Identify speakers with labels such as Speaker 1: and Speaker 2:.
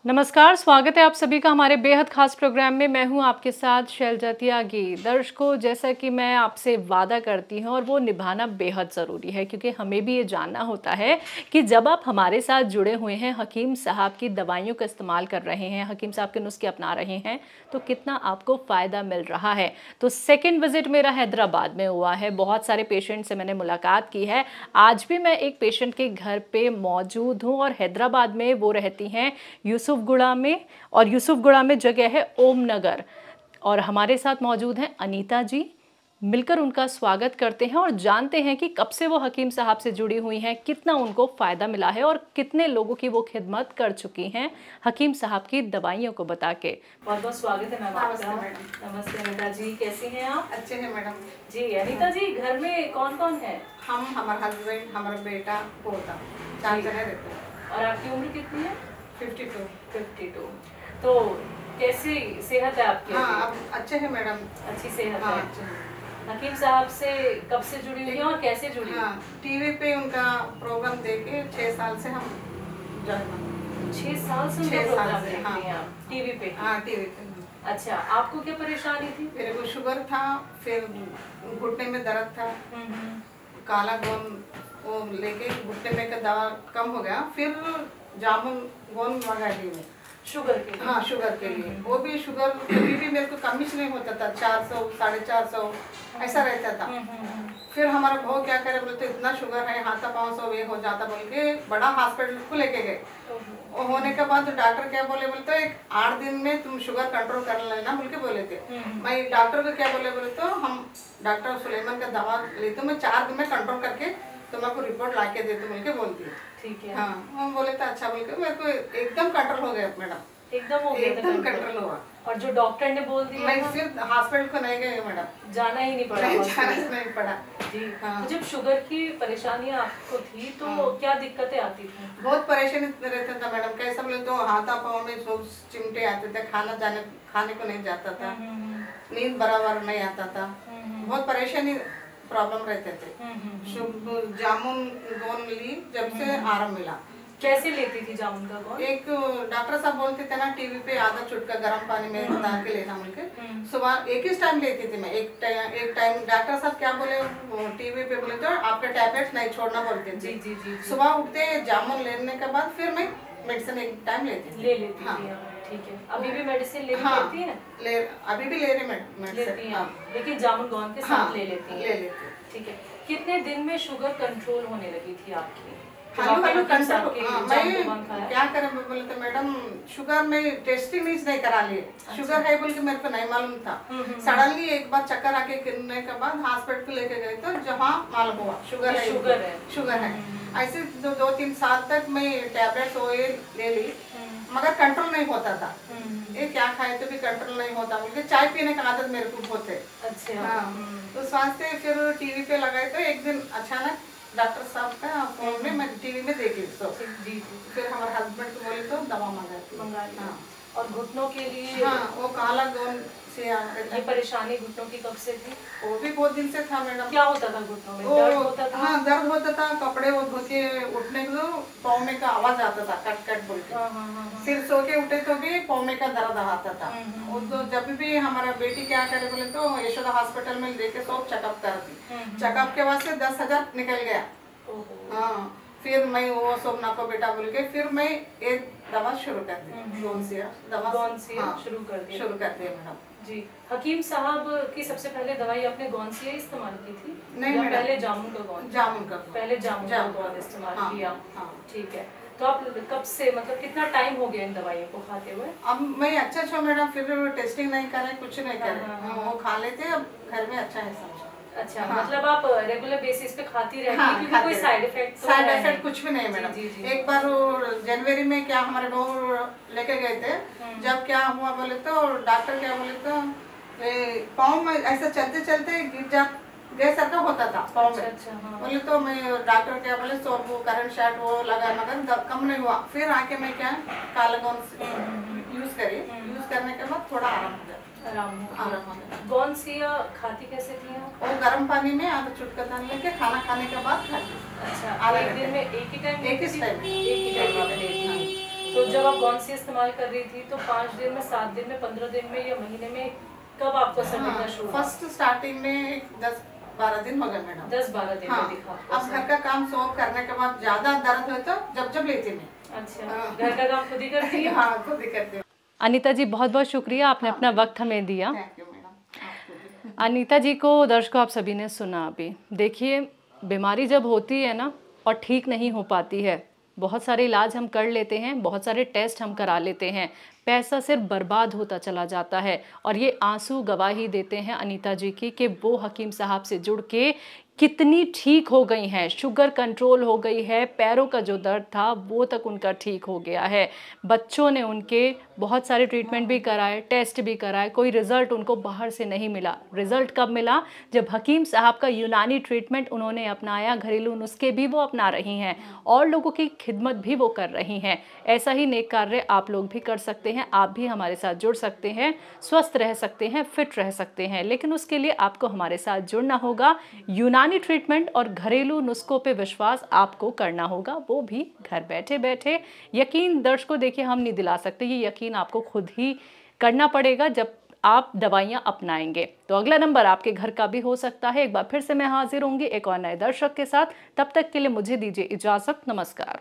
Speaker 1: नमस्कार, स्वागत है आप सभी का हमारे बेहद खास प्रोग्राम में। मैं हूं आपके साथ शैलजा त्यागी। दर्शकों, जैसा कि मैं आपसे वादा करती हूं और वो निभाना बेहद ज़रूरी है, क्योंकि हमें भी ये जानना होता है कि जब आप हमारे साथ जुड़े हुए हैं, हकीम साहब की दवाइयों का इस्तेमाल कर रहे हैं, हकीम साहब के नुस्खे अपना रहे हैं, तो कितना आपको फ़ायदा मिल रहा है। तो सेकेंड विजिट मेरा हैदराबाद में हुआ है। बहुत सारे पेशेंट से मैंने मुलाकात की है। आज भी मैं एक पेशेंट के घर पर मौजूद हूँ और हैदराबाद में वो रहती हैं यूसुफगुड़ा में, और यूसुफगुड़ा में जगह है ओम नगर। और हमारे साथ मौजूद हैं अनीता जी। मिलकर उनका स्वागत करते हैं और जानते हैं कि कब से वो हकीम साहब से जुड़ी हुई हैं, कितना उनको फ़ायदा मिला है और कितने लोगों की वो खिदमत कर चुकी हैं हकीम साहब की दवाइयों को बता के। बहुत बहुत स्वागत है मैम आपका। नमस्ते अनीता जी, कैसी हैं आप?
Speaker 2: अच्छे हैं मैडम
Speaker 1: जी। अनीता जी, घर में कौन कौन है?
Speaker 2: हम, हमारा हस्बैंड, हमारा बेटा, पोता, 4 जने रहते हैं।
Speaker 1: और आपकी उम्र कितनी है?
Speaker 2: 52।
Speaker 1: तो कैसी सेहत है आपकी?
Speaker 2: हाँ, अब अच्छे हैं मैडम।
Speaker 1: अच्छी सेहत
Speaker 2: हाँ,
Speaker 1: है।
Speaker 2: अच्छे हैं।
Speaker 1: हकीम साहब से कब से जुड़ी हुई हैं और कैसे जुड़ी?
Speaker 2: हाँ, टीवी पे उनका प्रोग्राम देखे 6 साल से हम जॉइन।
Speaker 1: 6 साल से उनका
Speaker 2: 6 साल
Speaker 1: प्रोग्राम
Speaker 2: से,
Speaker 1: देख
Speaker 2: हाँ,
Speaker 1: रही हैं आप टीवी पे?
Speaker 2: हाँ, टीवी पे।
Speaker 1: अच्छा, आपको क्या परेशानी थी?
Speaker 2: मेरे को शुगर था, फिर घुटने में दर्द था, काला गोंद वो लेके घुटने में का दवा कम हो गया, फिर जामुन गोंद मंगा ली मैं
Speaker 1: शुगर के लिए?
Speaker 2: हाँ, शुगर के लिए। वो भी शुगर कभी भी मेरे को कम ही नहीं होता था, 400 450 ऐसा रहता था। फिर हमारा भाव क्या करे, बोलते इतना शुगर है, हाथा 500 ये हो जाता बोल के बड़ा हॉस्पिटल को लेके गए। वो होने के बाद तो डॉक्टर क्या बोले, बोलते 8 दिन में तुम शुगर कंट्रोल कर लेना बोल के बोले थे। मैं डॉक्टर को क्या बोले, बोले तो हम डॉक्टर सुलेमान का दवा लेते तो मैं 4 दिन में कंट्रोल करके तो मैं को रिपोर्ट ला के देते बोल के बोलती है।
Speaker 1: ठीक है।
Speaker 2: हाँ, हम बोले तो अच्छा बोल के मेरे को एकदम कंट्रोल हो गया मैडम।
Speaker 1: एकदम हो गया?
Speaker 2: एकदम कंट्रोल हुआ।
Speaker 1: और जो डॉक्टर ने बोल दिया
Speaker 2: मैं फिर हॉस्पिटल को नहीं गई मैडम,
Speaker 1: जाना ही नहीं पड़ा?
Speaker 2: जाना नहीं पड़ा
Speaker 1: जी।
Speaker 2: हाँ।
Speaker 1: तो जब शुगर की परेशानियां आपको थी तो
Speaker 2: हाँ।
Speaker 1: क्या दिक्कतें आती थी?
Speaker 2: बहुत परेशानी रहता था मैडम। कैसा बोले तो हाथा पाँव में सब चिमटे आते थे, खाने को नहीं जाता था, नींद बराबर नहीं आता था, बहुत परेशानी प्रॉब्लम रहते थे। जामुन गोंद ली जब से आराम मिला।
Speaker 1: कैसे लेती थी जामुन का गोंद? एक
Speaker 2: डॉक्टर साहब बोलते थे ना टीवी पे, आधा चुटका गर्म पानी में डाल के लेना बोल के। सुबह एक ही टाइम लेती थी मैं। एक टाइम डॉक्टर साहब क्या बोले टीवी पे, बोले तो आपके टैबलेट्स नहीं छोड़ना बोलते थे।
Speaker 1: जी।
Speaker 2: सुबह उठते जामुन लेने के बाद फिर मैं मेडिसिन एक टाइम लेती थी।
Speaker 1: ले लेती
Speaker 2: हाँ।
Speaker 1: थी? ठीक है। अभी भी मेडिसिन ले
Speaker 2: हाँ,
Speaker 1: लेती है?
Speaker 2: अभी भी ले रही मेडिसिन।
Speaker 1: हाँ। लेकिन जामुन गोंद के साथ ले लेती है?
Speaker 2: ले लेती।
Speaker 1: ठीक है। कितने दिन में शुगर कंट्रोल होने लगी थी आपकी?
Speaker 2: Hello control. मैं क्या करें, बोले तो मैडम शुगर में टेस्टिंग नहीं करा लिए। शुगर है बोल के मेरे को नहीं मालूम था। सडनली एक बार चक्कर आके गिरने के बाद हॉस्पिटल को लेके गए तो जहाँ मालूम हुआ शुगर है। ऐसे 2-3 साल तक मैं टैबलेट्स ले ली, मगर कंट्रोल नहीं होता था। ये क्या खाए तो भी कंट्रोल नहीं होता बोल के चाय पीने का आदत मेरे को बहुत है।
Speaker 1: अच्छा।
Speaker 2: हाँ, तो स्वास्थ्य फिर टीवी पे लगाए तो एक दिन अचानक डॉक्टर साहब का फोन में मैं टीवी में देखी तो
Speaker 1: जी।
Speaker 2: फिर हमारे हस्बैंड को बोले तो दवा मंगा ली।
Speaker 1: हाँ। और घुटनों के लिए?
Speaker 2: हाँ, वो काला गोंद से
Speaker 1: ये परेशानी घुटनों की कब से थी?
Speaker 2: वो भी बहुत दिन से था मैडम।
Speaker 1: क्या होता था घुटनों में? दर्द होता था?
Speaker 2: हाँ, दर्द होता था। कपड़े वो धो के उठने को पाँव में का आवाज आता था, कट कट बोल के। फिर सो के उठे तो भी पाँव में का दर्द आता था। वो तो जब भी हमारा बेटी क्या करे बोले तो यशोदा हॉस्पिटल में लेके सब चेकअप कर दी। चेकअप के बाद से 10,000 निकल गया। हाँ, फिर मैं वो सब नाको बेटा बोल के फिर मैं एक दवा शुरू कर दी।
Speaker 1: गोंसिया शुरू कर दी
Speaker 2: मैडम।
Speaker 1: जी। हकीम साहब की सबसे पहले दवाई आपने गोंसिया इस्तेमाल की थी?
Speaker 2: नहीं मैडम,
Speaker 1: पहले जामुन का गोंद? पहले जामुन का गोंद इस्तेमाल किया। ठीक है। तो आप कब से, मतलब कितना टाइम हो गया इन दवाइयों को खाते हुए?
Speaker 2: अब मैं अच्छा मैडम, फिर टेस्टिंग नहीं करे, कुछ नहीं करे, वो खा लेते। अब घर में अच्छा है समझो।
Speaker 1: अच्छा। हाँ। मतलब आप रेगुलर बेसिस पे खाती रहती हैं? क्योंकि कोई साइड इफेक्ट
Speaker 2: कुछ भी नहीं मैडम।
Speaker 1: जी।
Speaker 2: एक बार जनवरी में क्या हमारे बहू लेके गए थे, जब क्या हुआ बोले तो डॉक्टर क्या बोले तो पाँव में ऐसा चलते चलते गैस ऐसा होता था पाँव में।
Speaker 1: अच्छा। हाँ।
Speaker 2: बोले तो मैं डॉक्टर क्या बोले तो वो करंट शॉट वो लगा मगर कम नहीं हुआ। फिर आके मैं क्या काला गोंद यूज करने के बाद थोड़ा आराम हो गया।
Speaker 1: गोंसिया खाती कैसे थी आप?
Speaker 2: वो गर्म पानी में आधा चुटका डाल लेके खाना खाने के बाद खाती।
Speaker 1: अच्छा। एक दिन में एक ही टाइम? तो जब आप गौनसी इस्तेमाल कर रही थी तो 5 दिन में, 7 दिन में, 15 दिन में या महीने में कब आपको असर दिखना शुरू हुआ?
Speaker 2: फर्स्ट स्टार्टिंग में 10-12 दिन हो गए मैडम।
Speaker 1: 10-12 दिन में दिखा।
Speaker 2: अब घर का काम सब करने के बाद ज्यादा दर्द हो तो जब लेती मैं।
Speaker 1: अच्छा, घर का काम खुद ही करती है?
Speaker 2: हाँ, खुद ही करती हूँ।
Speaker 1: अनीता जी बहुत बहुत शुक्रिया, आपने अपना वक्त हमें दिया।
Speaker 2: Thank you madam.
Speaker 1: Anita ji को, दर्शकों, आप सभी ने सुना। अभी देखिए, बीमारी जब होती है ना और ठीक नहीं हो पाती है, बहुत सारे इलाज हम कर लेते हैं, बहुत सारे टेस्ट हम करा लेते हैं, पैसा सिर्फ बर्बाद होता चला जाता है। और ये आंसू गवाही देते हैं अनीता जी की कि वो हकीम साहब से जुड़ के कितनी ठीक हो गई हैं। शुगर कंट्रोल हो गई है, पैरों का जो दर्द था वो तक उनका ठीक हो गया है। बच्चों ने उनके बहुत सारे ट्रीटमेंट भी कराए, टेस्ट भी कराए, कोई रिज़ल्ट उनको बाहर से नहीं मिला। रिज़ल्ट कब मिला? जब हकीम साहब का यूनानी ट्रीटमेंट उन्होंने अपनाया, घरेलू नुस्खे भी वो अपना रही हैं और लोगों की खिदमत भी वो कर रही हैं। ऐसा ही नेक कार्य आप लोग भी कर सकते हैं, आप भी हमारे साथ जुड़ सकते हैं, स्वस्थ रह सकते हैं, फिट रह सकते हैं। लेकिन उसके लिए आपको हमारे साथ जुड़ना होगा। यूनानी ट्रीटमेंट और घरेलू नुस्खों पे विश्वास आपको करना होगा, वो भी घर बैठे बैठे। यकीन दर्शकों, देखिए, हम नहीं दिला सकते, ये यकीन आपको खुद ही करना पड़ेगा जब आप दवाइयां अपनाएंगे। तो अगला नंबर आपके घर का भी हो सकता है। एक बार फिर से मैं हाजिर होंगी एक और नए दर्शक के साथ। तब तक के लिए मुझे दीजिए इजाजत। नमस्कार।